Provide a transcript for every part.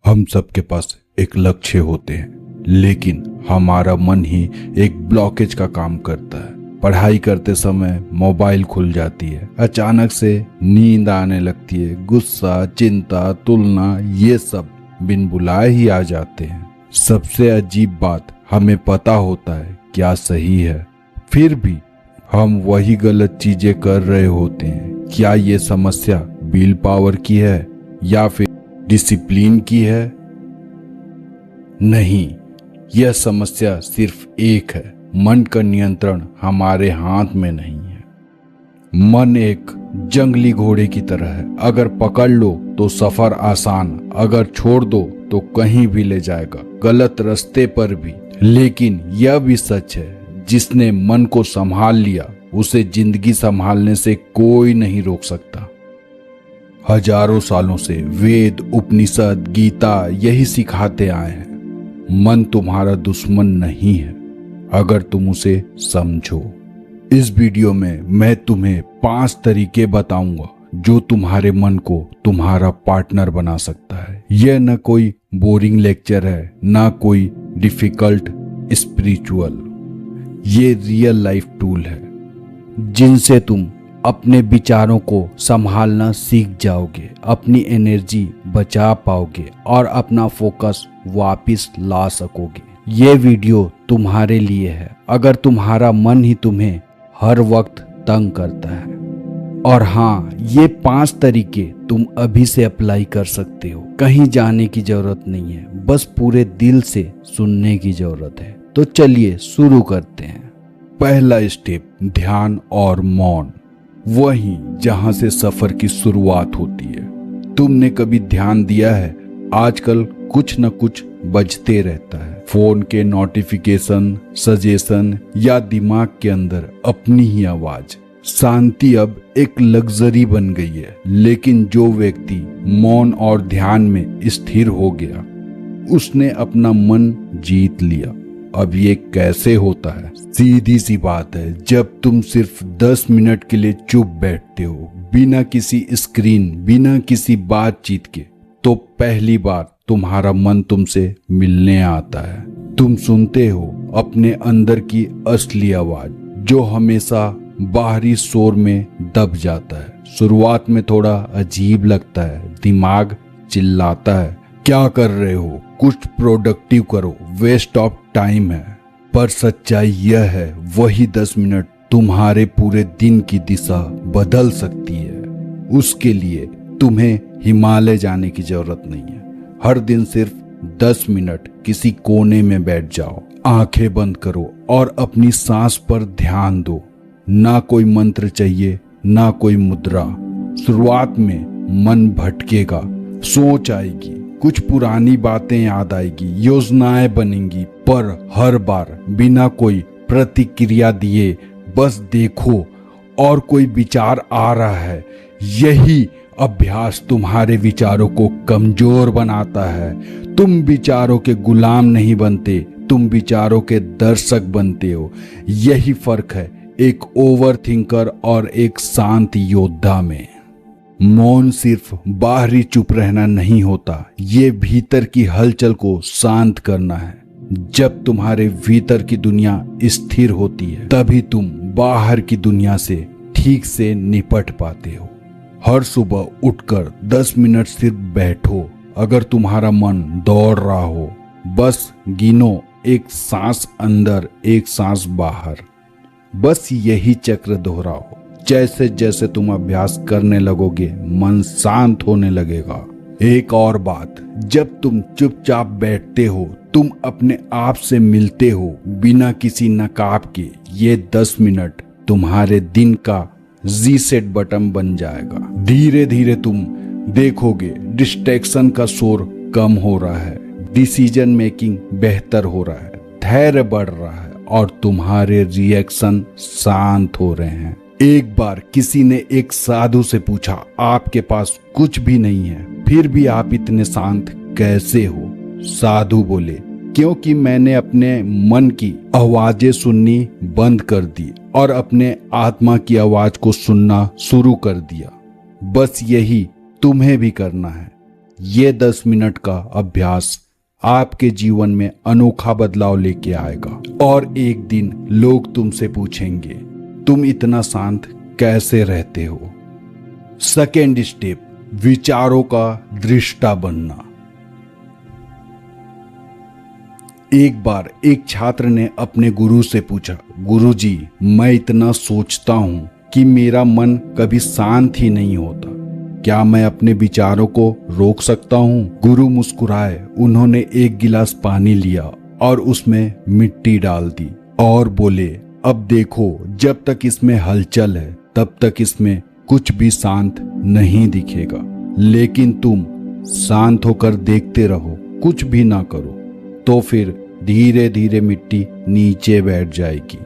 हम सबके पास एक लक्ष्य होते हैं, लेकिन हमारा मन ही एक ब्लॉकेज का काम करता है। पढ़ाई करते समय मोबाइल खुल जाती है, अचानक से नींद आने लगती है, गुस्सा, चिंता, तुलना ये सब बिन बुलाए ही आ जाते हैं। सबसे अजीब बात, हमें पता होता है क्या सही है, फिर भी हम वही गलत चीजें कर रहे होते हैं। क्या ये समस्या विल पावर की है या फिर डिसिप्लिन की है? नहीं, यह समस्या सिर्फ एक है, मन का नियंत्रण हमारे हाथ में नहीं है। मन एक जंगली घोड़े की तरह है, अगर पकड़ लो तो सफर आसान, अगर छोड़ दो तो कहीं भी ले जाएगा, गलत रास्ते पर भी। लेकिन यह भी सच है, जिसने मन को संभाल लिया उसे जिंदगी संभालने से कोई नहीं रोक सकता। हजारों सालों से वेद, उपनिषद, गीता यही सिखाते आए हैं, मन तुम्हारा दुश्मन नहीं है अगर तुम उसे समझो। इस वीडियो में मैं तुम्हें 5 तरीके बताऊंगा जो तुम्हारे मन को तुम्हारा पार्टनर बना सकता है। यह न कोई बोरिंग लेक्चर है, ना कोई डिफिकल्ट स्पिरिचुअल, ये रियल लाइफ टूल है जिनसे तुम अपने विचारों को संभालना सीख जाओगे, अपनी एनर्जी बचा पाओगे और अपना फोकस वापस ला सकोगे। ये वीडियो तुम्हारे लिए है अगर तुम्हारा मन ही तुम्हें हर वक्त तंग करता है। और हाँ, ये 5 तरीके तुम अभी से अप्लाई कर सकते हो। कहीं जाने की जरूरत नहीं है, बस पूरे दिल से सुनने की जरूरत है। तो चलिए शुरू करते हैं। पहला स्टेप, ध्यान और मौन, वहीं जहां से सफर की शुरुआत होती है। तुमने कभी ध्यान दिया है? आजकल कुछ न कुछ बजते रहता है, फोन के नोटिफिकेशन, सजेशन या दिमाग के अंदर अपनी ही आवाज। शांति अब एक लग्जरी बन गई है, लेकिन जो व्यक्ति मौन और ध्यान में स्थिर हो गया उसने अपना मन जीत लिया। अब ये कैसे होता है? सीधी सी बात है, जब तुम सिर्फ 10 मिनट के लिए चुप बैठते हो, बिना किसी स्क्रीन, बिना किसी बातचीत के, तो पहली बार तुम्हारा मन तुमसे मिलने आता है। तुम सुनते हो अपने अंदर की असली आवाज, जो हमेशा बाहरी शोर में दब जाता है। शुरुआत में थोड़ा अजीब लगता है, दिमाग चिल्लाता है, क्या कर रहे हो, कुछ प्रोडक्टिव करो, वेस्ट ऑफ टाइम है। पर सच्चाई यह है, वही 10 मिनट तुम्हारे पूरे दिन की दिशा बदल सकती है। उसके लिए तुम्हें हिमालय जाने की जरूरत नहीं है। हर दिन सिर्फ 10 मिनट किसी कोने में बैठ जाओ, आंखें बंद करो और अपनी सांस पर ध्यान दो। ना कोई मंत्र चाहिए, ना कोई मुद्रा। शुरुआत में मन भटकेगा, सोच आएगी, कुछ पुरानी बातें याद आएगी, योजनाएं बनेंगी, पर हर बार बिना कोई प्रतिक्रिया दिए बस देखो और कोई विचार आ रहा है। यही अभ्यास तुम्हारे विचारों को कमजोर बनाता है। तुम विचारों के गुलाम नहीं बनते, तुम विचारों के दर्शक बनते हो। यही फर्क है एक ओवर थिंकर और एक शांत योद्धा में। मौन सिर्फ बाहरी चुप रहना नहीं होता, ये भीतर की हलचल को शांत करना है। जब तुम्हारे भीतर की दुनिया स्थिर होती है, तभी तुम बाहर की दुनिया से ठीक से निपट पाते हो। हर सुबह उठकर 10 मिनट सिर्फ बैठो। अगर तुम्हारा मन दौड़ रहा हो, बस गिनो, एक सांस अंदर, एक सांस बाहर। बस यही चक्र दोहराओ। जैसे जैसे तुम अभ्यास करने लगोगे, मन शांत होने लगेगा। एक और बात, जब तुम चुपचाप बैठते हो, तुम अपने आप से मिलते हो, बिना किसी नकाब के। ये 10 मिनट तुम्हारे दिन का रीसेट बटन बन जाएगा। धीरे धीरे तुम देखोगे डिस्ट्रैक्शन का शोर कम हो रहा है, डिसीजन मेकिंग बेहतर हो रहा है, धैर्य बढ़ रहा है और तुम्हारे रिएक्शन शांत हो रहे हैं। एक बार किसी ने एक साधु से पूछा, आपके पास कुछ भी नहीं है, फिर भी आप इतने शांत कैसे हो? साधु बोले, क्योंकि मैंने अपने मन की आवाजें सुननी बंद कर दी और अपने आत्मा की आवाज को सुनना शुरू कर दिया। बस यही तुम्हें भी करना है। ये 10 मिनट का अभ्यास आपके जीवन में अनोखा बदलाव लेके आएगा और एक दिन लोग तुमसे पूछेंगे, तुम इतना शांत कैसे रहते हो। सेकेंड स्टेप, विचारों का दृष्टा बनना। एक बार एक छात्र ने अपने गुरु से पूछा, गुरुजी, मैं इतना सोचता हूं कि मेरा मन कभी शांत ही नहीं होता, क्या मैं अपने विचारों को रोक सकता हूं? गुरु मुस्कुराए, उन्होंने एक गिलास पानी लिया और उसमें मिट्टी डाल दी और बोले, अब देखो, जब तक इसमें हलचल है तब तक इसमें कुछ भी शांत नहीं दिखेगा, लेकिन तुम शांत होकर देखते रहो, कुछ भी ना करो, तो फिर धीरे धीरे मिट्टी नीचे बैठ जाएगी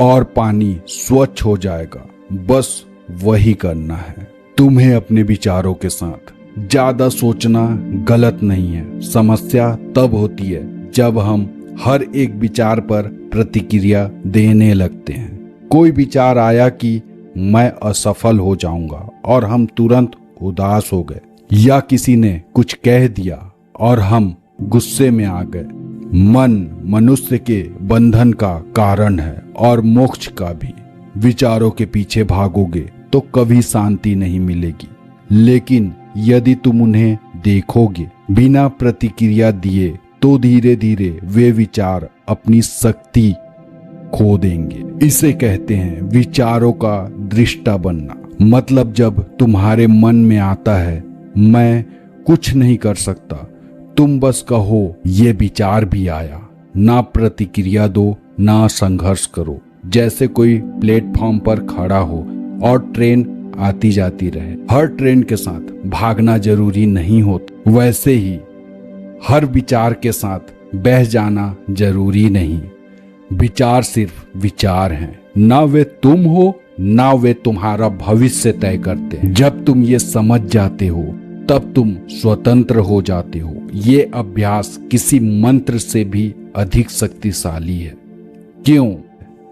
और पानी स्वच्छ हो जाएगा। बस वही करना है। तुम्हें अपने विचारों के साथ ज्यादा सोचना गलत नहीं है। समस्या तब होती है जब हम हर एक विचार पर प्रतिक्रिया देने लगते हैं। कोई विचार आया कि मैं असफल हो जाऊंगा और हम तुरंत उदास हो गए, या किसी ने कुछ कह दिया और हम गुस्से में आ गए। मन मनुष्य के बंधन का कारण है और मोक्ष का भी। विचारों के पीछे भागोगे तो कभी शांति नहीं मिलेगी, लेकिन यदि तुम उन्हें देखोगे बिना प्रतिक्रिया दिए तो धीरे धीरे वे विचार अपनी शक्ति खो देंगे। इसे कहते हैं विचारों का दृष्टा बनना। मतलब जब तुम्हारे मन में आता है मैं कुछ नहीं कर सकता, तुम बस कहो ये विचार भी आया, ना प्रतिक्रिया दो ना संघर्ष करो। जैसे कोई प्लेटफॉर्म पर खड़ा हो और ट्रेन आती जाती रहे, हर ट्रेन के साथ भागना जरूरी नहीं होता, वैसे ही हर विचार के साथ बह जाना जरूरी नहीं। विचार सिर्फ विचार हैं, ना वे तुम हो ना वे तुम्हारा भविष्य तय करते हैं। जब तुम ये समझ जाते हो तब तुम स्वतंत्र हो जाते हो। ये अभ्यास किसी मंत्र से भी अधिक शक्तिशाली है। क्यों?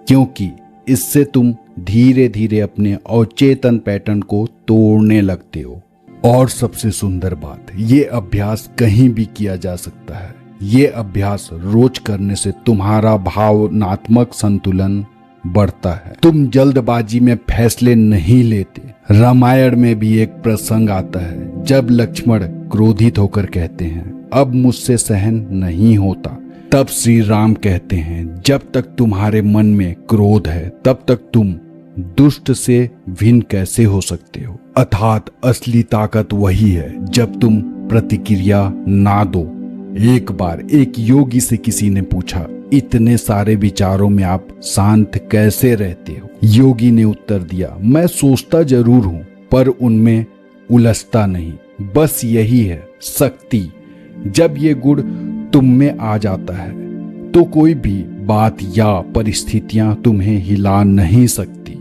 क्योंकि इससे तुम धीरे धीरे अपने अवचेतन पैटर्न को तोड़ने लगते हो। और सबसे सुंदर बात, ये अभ्यास कहीं भी किया जा सकता है। ये अभ्यास रोज करने से तुम्हारा भावनात्मक संतुलन बढ़ता है। तुम जल्दबाजी में फैसले नहीं लेते। रामायण में भी एक प्रसंग आता है जब लक्ष्मण क्रोधित होकर कहते हैं, अब मुझसे सहन नहीं होता। तब श्री राम कहते हैं, जब तक तुम्हारे मन में क्रोध है तब तक तुम दुष्ट से भिन्न कैसे हो सकते हो। अर्थात असली ताकत वही है जब तुम प्रतिक्रिया ना दो। एक बार एक योगी से किसी ने पूछा, इतने सारे विचारों में आप शांत कैसे रहते हो? योगी ने उत्तर दिया, मैं सोचता जरूर हूं पर उनमें उलझता नहीं। बस यही है शक्ति। जब ये गुण तुम में आ जाता है तो कोई भी बात या परिस्थितियां तुम्हें हिला नहीं सकती।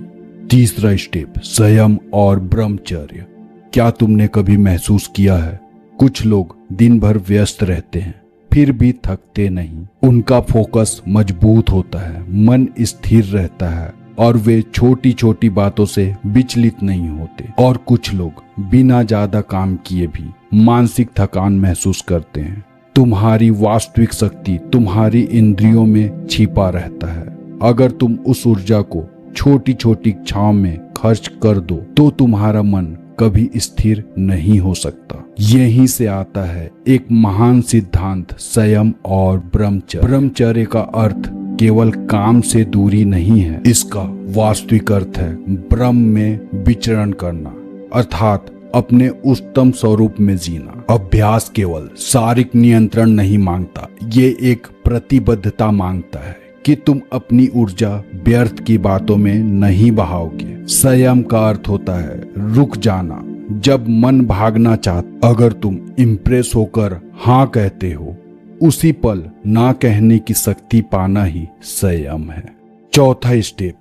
तीसरा स्टेप, संयम और ब्रह्मचर्य। क्या तुमने कभी महसूस किया है कुछ लोग दिन भर व्यस्त रहते हैं फिर भी थकते नहीं। उनका फोकस मजबूत होता है, मन स्थिर रहता है और वे छोटी छोटी बातों से विचलित नहीं होते। और कुछ लोग बिना ज्यादा काम किए भी मानसिक थकान महसूस करते हैं। तुम्हारी वास्तविक शक्ति तुम्हारी इंद्रियों में छिपा रहता है। अगर तुम उस ऊर्जा को छोटी छोटी इच्छाओं में खर्च कर दो तो तुम्हारा मन कभी स्थिर नहीं हो सकता। यहीं से आता है एक महान सिद्धांत, संयम और ब्रह्मचर्य। ब्रह्मचर्य का अर्थ केवल काम से दूरी नहीं है, इसका वास्तविक अर्थ है ब्रह्म में विचरण करना, अर्थात अपने उच्चतम स्वरूप में जीना। अभ्यास केवल शारीरिक नियंत्रण नहीं मांगता, ये एक प्रतिबद्धता मांगता है कि तुम अपनी ऊर्जा व्यर्थ की बातों में नहीं बहाओगे। संयम का अर्थ होता है रुक जाना जब मन भागना चाहता। अगर तुम इम्प्रेस होकर हाँ कहते हो, उसी पल ना कहने की शक्ति पाना ही संयम है। चौथा स्टेप,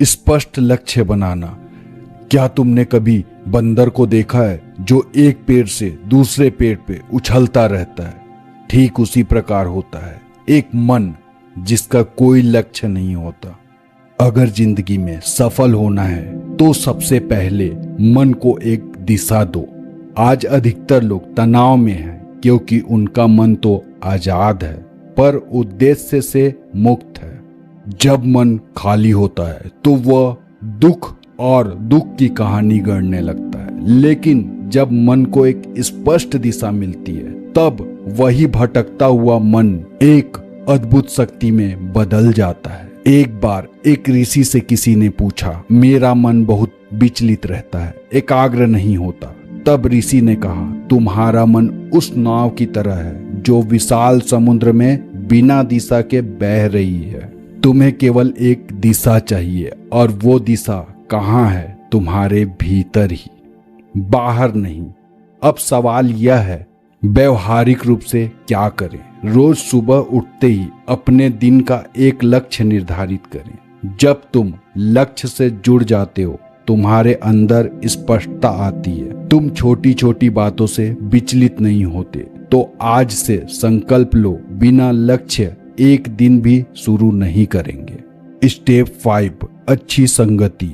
स्पष्ट लक्ष्य बनाना। क्या तुमने कभी बंदर को देखा है जो एक पेड़ से दूसरे पेड़ पे उछलता रहता है? ठीक उसी प्रकार होता है एक मन जिसका कोई लक्ष्य नहीं होता। अगर जिंदगी में सफल होना है तो सबसे पहले मन को एक दिशा दो। आज अधिकतर लोग तनाव में हैं क्योंकि उनका मन तो आजाद है पर उद्देश्य से मुक्त है। जब मन खाली होता है तो वह दुख और दुख की कहानी गढ़ने लगता है, लेकिन जब मन को एक स्पष्ट दिशा मिलती है तब वही भटकता हुआ मन एक अद्भुत शक्ति में बदल जाता है। एक बार एक ऋषि से किसी ने पूछा, मेरा मन बहुत विचलित रहता है, एकाग्र नहीं होता। तब ऋषि ने कहा, तुम्हारा मन उस नाव की तरह है जो विशाल समुद्र में बिना दिशा के बह रही है। तुम्हें केवल एक दिशा चाहिए और वो दिशा कहाँ है? तुम्हारे भीतर ही, बाहर नहीं। अब सवाल यह है, व्यवहारिक रूप से क्या करें? रोज सुबह उठते ही अपने दिन का एक लक्ष्य निर्धारित करें। जब तुम लक्ष्य से जुड़ जाते हो तुम्हारे अंदर स्पष्टता आती है। तुम छोटी छोटी बातों से विचलित नहीं होते। तो आज से संकल्प लो, बिना लक्ष्य एक दिन भी शुरू नहीं करेंगे। स्टेप 5, अच्छी संगति।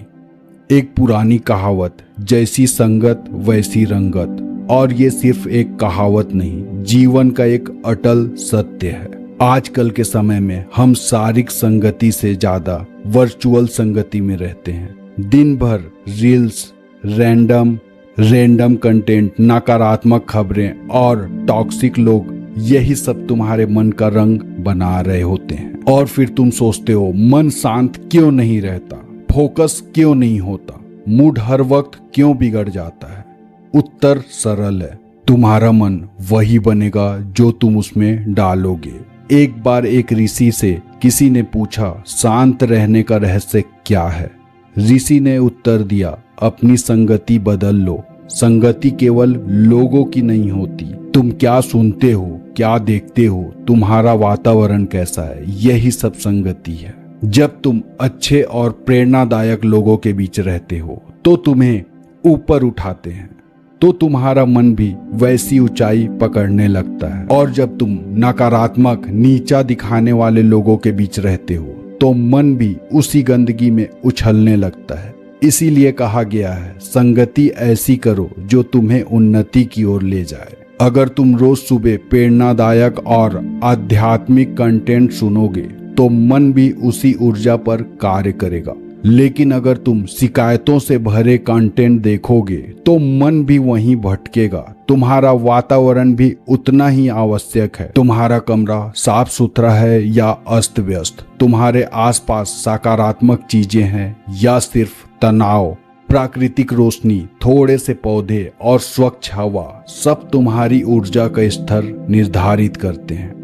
एक पुरानी कहावत, जैसी संगत वैसी रंगत, और ये सिर्फ एक कहावत नहीं, जीवन का एक अटल सत्य है। आजकल के समय में हम शारीरिक संगति से ज्यादा वर्चुअल संगति में रहते हैं। दिन भर रील्स, रैंडम कंटेंट, नकारात्मक खबरें और टॉक्सिक लोग, यही सब तुम्हारे मन का रंग बना रहे होते हैं। और फिर तुम सोचते हो, मन शांत क्यों नहीं रहता, फोकस क्यों नहीं होता, मूड हर वक्त क्यों बिगड़ जाता है? उत्तर सरल है, तुम्हारा मन वही बनेगा जो तुम उसमें डालोगे। एक बार एक ऋषि से किसी ने पूछा, शांत रहने का रहस्य क्या है? ऋषि ने उत्तर दिया, अपनी संगति बदल लो। संगति केवल लोगों की नहीं होती, तुम क्या सुनते हो, क्या देखते हो, तुम्हारा वातावरण कैसा है, यही सब संगति है। जब तुम अच्छे और प्रेरणादायक लोगों के बीच रहते हो तो तुम्हें ऊपर उठाते हैं, तो तुम्हारा मन भी वैसी ऊंचाई पकड़ने लगता है। और जब तुम नकारात्मक, नीचा दिखाने वाले लोगों के बीच रहते हो तो मन भी उसी गंदगी में उछलने लगता है। इसीलिए कहा गया है, संगति ऐसी करो जो तुम्हें उन्नति की ओर ले जाए। अगर तुम रोज सुबह प्रेरणादायक और आध्यात्मिक कंटेंट सुनोगे तो मन भी उसी ऊर्जा पर कार्य करेगा। लेकिन अगर तुम शिकायतों से भरे कंटेंट देखोगे तो मन भी वहीं भटकेगा। तुम्हारा वातावरण भी उतना ही आवश्यक है। तुम्हारा कमरा साफ सुथरा है या अस्त व्यस्त, तुम्हारे आसपास सकारात्मक चीजें हैं या सिर्फ तनाव, प्राकृतिक रोशनी, थोड़े से पौधे और स्वच्छ हवा, सब तुम्हारी ऊर्जा का स्तर निर्धारित करते हैं।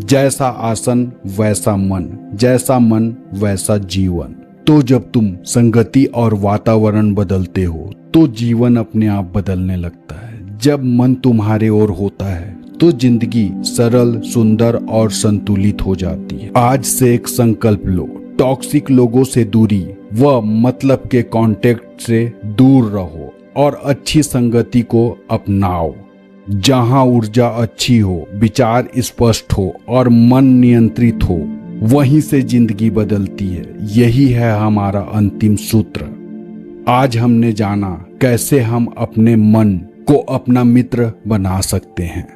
जैसा आसन वैसा मन, जैसा मन वैसा जीवन। तो जब तुम संगति और वातावरण बदलते हो तो जीवन अपने आप बदलने लगता है। जब मन तुम्हारे ओर होता है तो जिंदगी सरल, सुंदर और संतुलित हो जाती है। आज से एक संकल्प लो, टॉक्सिक लोगों से दूरी व मतलब के कांटेक्ट से दूर रहो और अच्छी संगति को अपनाओ। जहां ऊर्जा अच्छी हो, विचार स्पष्ट हो और मन नियंत्रित हो, वहीं से जिंदगी बदलती है। यही है हमारा अंतिम सूत्र। आज हमने जाना कैसे हम अपने मन को अपना मित्र बना सकते हैं।